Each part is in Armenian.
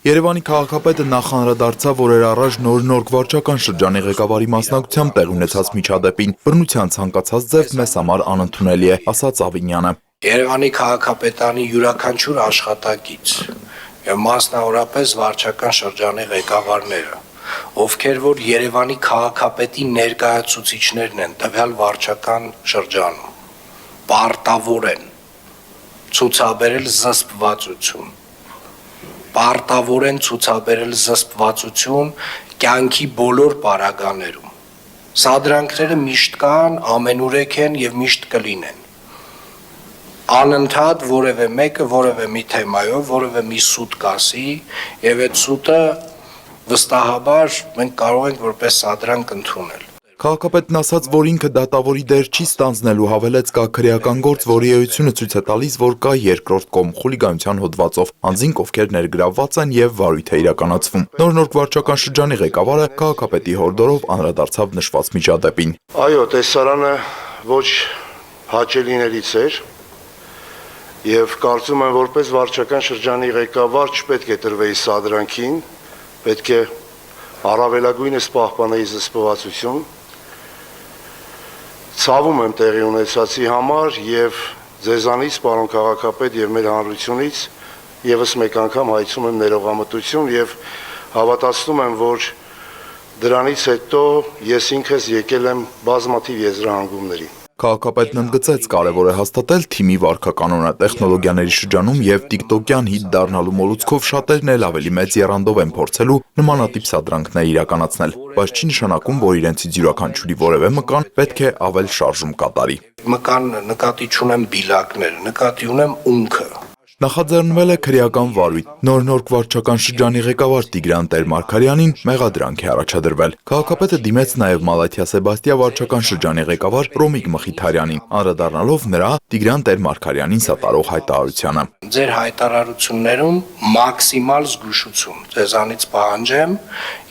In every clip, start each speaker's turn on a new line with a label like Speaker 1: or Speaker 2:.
Speaker 1: Երևանի քաղաքապետը նախ անդրադարձավ օրեր առաջ Նոր վարչական շրջանի ղեկավարի մասնակցությամբ տեղի ունեցած միջադեպին։ Բռնության ցանկացած ձև մեզ համար անընդունելի է, ասաց Ավինյանը։
Speaker 2: Երևանի քաղաքապետարանի յուրաքանչյուր աշխատակից եւ մասնավորապես վարչական շրջանի ղեկավարները, ովքեր որ Երևանի քաղաքապետի ներկայացուցիչներն են տվյալ վարչական շրջանում, պարտավոր են ցուցաբերել զսպվածություն, պարտավոր են ցուցաբերել զսպվածություն կյանքի բոլոր պարագաներում։ Սադրանքները միշտ կան, ամենուրեք են եւ միշտ կլինեն։ Անընդհատ որևէ մեկը որևէ մի թեմայով, որևէ մի սուտ կասի եւ այդ սուտը վստահաբար մենք կարող ենք որպես սադրանք ընդունել։
Speaker 1: Քաղաքապետն ասաց, որ ինքը դատավորի դեր չի ստանձնելու, հավելեց կա քրեական գործ, որի էությունը ցույց է տալիս, որ կա երկրորդ կողմ խուլիգանության հոդվածով, անձինք ովքեր ներգրավված են եւ վարույթ է իրականացվում։ Նոր վարչական շրջանի ղեկավարը քաղաքապետի հորդորով անդրադարձավ նշված միջադեպին։
Speaker 3: Այո, տեսարանը ոչ հաճելիներից էր եւ կարծում եմ, որպես վարչական շրջանի ղեկավար չպետք է տրվեի սադրանքին, պետք է առավելագույնս պահպանեի զսպվածություն։ Ցավում եմ տեղի ունեցածի համար եւ ձեզանից, պարոն քաղաքապետ, եւ մեր հանրությունից եւս մեկ անգամ հայցում եմ ներողամտություն եւ հավատացնում եմ, որ դրանից հետո ես ինքս եկել եմ բազմաթիվ եզրահանգումների։
Speaker 1: Քաղաքապետն ընդգծեց, կարևոր է հաստատել թիմի վարքականոնը տեխնոլոգիաների շրջանում եւ տիկտոկյան հիթ դառնալու մոլուցքով շատերն էլ ավելի մեծ եռանդով են փորձելու նմանատիպ սադրանքներ իրականացնել, բայց չի նշանակում, որ իրենցից յուրաքանչյուրի որևէ մկան պետք է ավել շարժում կատարի։
Speaker 2: Մկան նկատի չունեմ բիլակներ, նկատի ունեմ ունքը։
Speaker 1: Նախաձեռնվել է քրեական վարույթ։ Նոր վարչական շրջանի ղեկավար Տիգրան Տեր-Մարգարյանին մեղադրանք է առաջադրվել։ Քաղաքապետը դիմեց նաև Մալաթիա Սեբաստիա վարչական շրջանի ղեկավար Ռոմիկ Մխիթարյանին, անդրադառնալով նրա Տիգրան Տեր-Մարգարյանին սատարող հայտարարությանը։
Speaker 2: Ձեր հայտարարություններում մաքսիմալ զգուշություն ձեզանից պահանջեմ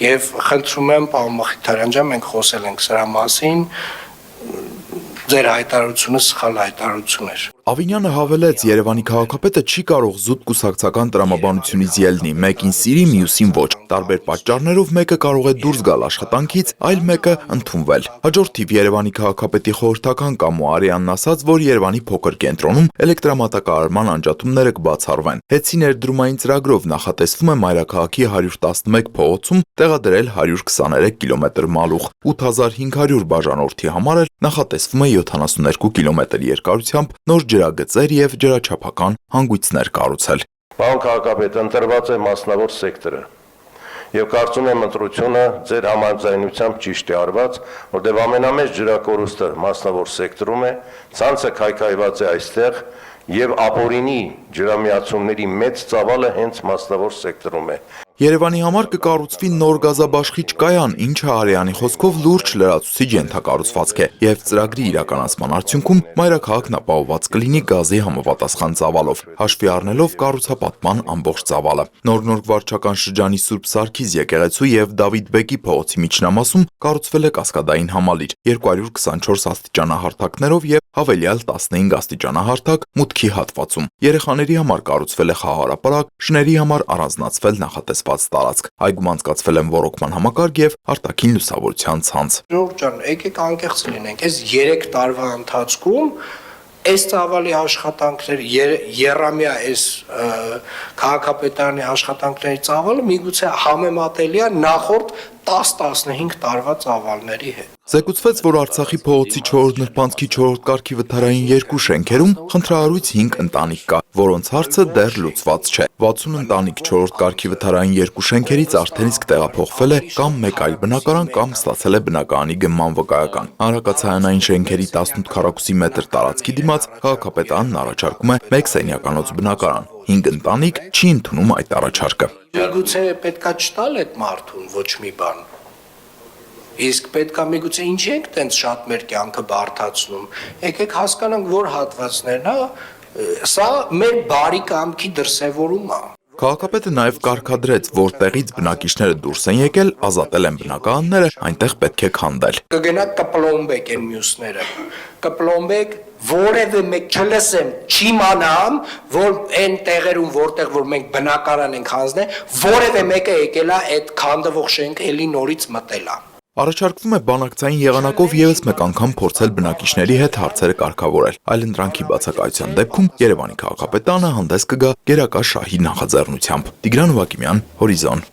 Speaker 2: եւ խնդրում եմ, պարոն Մխիթարյան ջան, մենք խոսել ենք սրա մասին, ձեր հայտարարությունը սխալ հայտարարություն էր։
Speaker 1: Ավինյանը հավելեց, Երևանի քաղաքապետը չի կարող զուտ կուսակցական տրամաբանությունից ելնի, մեկին սիրի, մյուսին ոչ։ Տարբեր պատճառներով մեկը կարող է դուրս գալ աշխատանքից, այլ մեկը ընդունվել։ Հաջորդ թիվ Երևանի քաղաքապետի խորհրդական Կամո Արյանն ասաց, որ Երևանի փոքր կենտրոնում էլեկտրամատակարարման անջատումները կբացառվեն։ Հեցի ներդրումային ծրագրով նախատեսվում է մայրաքաղաքի 111 փողոցում տեղադրել 123 կիլոմետր մալուխ, 8500 բաժանորդի համար էլ նախատեսվում է 72 կիլոմետր երկարությամբ նոր ջրագծեր եւ ջրաչափական հանգույցներ կառուցել։
Speaker 4: Պարոն քաղաքապետ, ընտրված է մասնավոր սեկտորը եւ կարծում եմ ընտրությունը ձեր համաձայնությամբ ճիշտ է արված, որտեղ ամենամեծ ջրակորուստը մասնավոր սեկտորում է, ցանցը քայքայված է այստեղ եւ ապօրինի ջրամիացումների մեծ ծավալը հենց մասնավոր սեկտորում է։
Speaker 1: Երևանի համար կկառուցվի նոր գազաբաշխիչ կայան, ինչը Արեանի խոսքով լուրջ լրացուցիչ ենթակառուցվածք է, եւ ծրագրի իրականացման արդյունքում մայրաքաղաքն ապահովված կլինի գազի համապատասխան ծավալով, հաշվի առնելով կառուցապատման ամբողջ ծավալը։ Նոր վարչական շրջանի Սուրբ Սարգիս եկեղեցու եւ Դավիթ Բեկի փողոցի միջնամասում կառուցվել է կասկադային համալիր 224 աստիճանահարթակներով եւ հավելյալ 15 աստիճանահարթակ մուտքի հատվածում։ Երեխաների համար կառուցվել է խաղահարապարակ, շների համար առանձնացվել նախատեսված տարածք։ Այգում անցկացվել են ոռոգման համակարգ եւ արտաքին լուսավորության ցանց։
Speaker 2: Ժողովուրդ ջան, եկեք անկեղծ լինենք, այս 3 տարվա ընթացքում այս ծավալի աշխատանքներ երամյա այս քաղաքապետարանի աշխատանքների ծավալը միգուցե համեմատելի է նախորդ 10-15 տարվա ծավալների հետ։
Speaker 1: Զեկուցվեց, որ Արցախի փողոցի 4-րդ նրբանցքի 4-րդ կարգի վթարային 2 շենքերում խնդրահարույց 5 ընտանիք կա, որոնց հարցը դեռ լուծված չէ։ 60 ընտանիք 4-րդ կարգի վթարային 2 շենքերից արդեն իսկ տեղափոխվել է կամ մեկ այլ բնակարան կամ ստացել է բնակարանի գնման վկայական։ Հանրակացարանային շենքերի 18 քառակուսի մետր տարածքի դիմաց քաղաքապետարանն առաջարկում է 1 սենյականոց բնակարան։ 5 ընտանիք չի ընդունում այդ առաջարկը։
Speaker 2: Միգուցե պետքա չտալ այդ մարդուն ոչ մի բան։ Իսկ պետքա միգուցե ինչի ենք տենց շատ մեր կյանքը բարդացնում։ Եկեք հասկանանք, որ հատվածներն, հա, սա մեր բարի կամքի դրսևորում է։
Speaker 1: Քաղաքապետը նաև կարգադրեց, որտեղից բնակիչները դուրս են եկել, ազատել են բնակարանները, այնտեղ պետք է քանդել։
Speaker 2: Կգնաք կպլոմբեք են մյուսները, կպլոմբեք, որևէ մեկ չլսեմ, չիմանամ, որ այն տեղերում, որտեղ որ մենք բնակարան ենք հանձնել, որևէ մեկը եկել է այդ քանդվող շենքը էլի նորից մտել է։
Speaker 1: Առաջարկվում է բանակցային եղանակով ևս մեկ անգամ փորձել բնակիչների հետ հարցերը կարգավորել։ Այլընտրանքի բացակայության դեպքում Երևանի քաղաքապետարանը հանդես կգա գերակա շահի նախաձեռնությամբ։ Տիգրան Վակիմյան, Հորիզոն։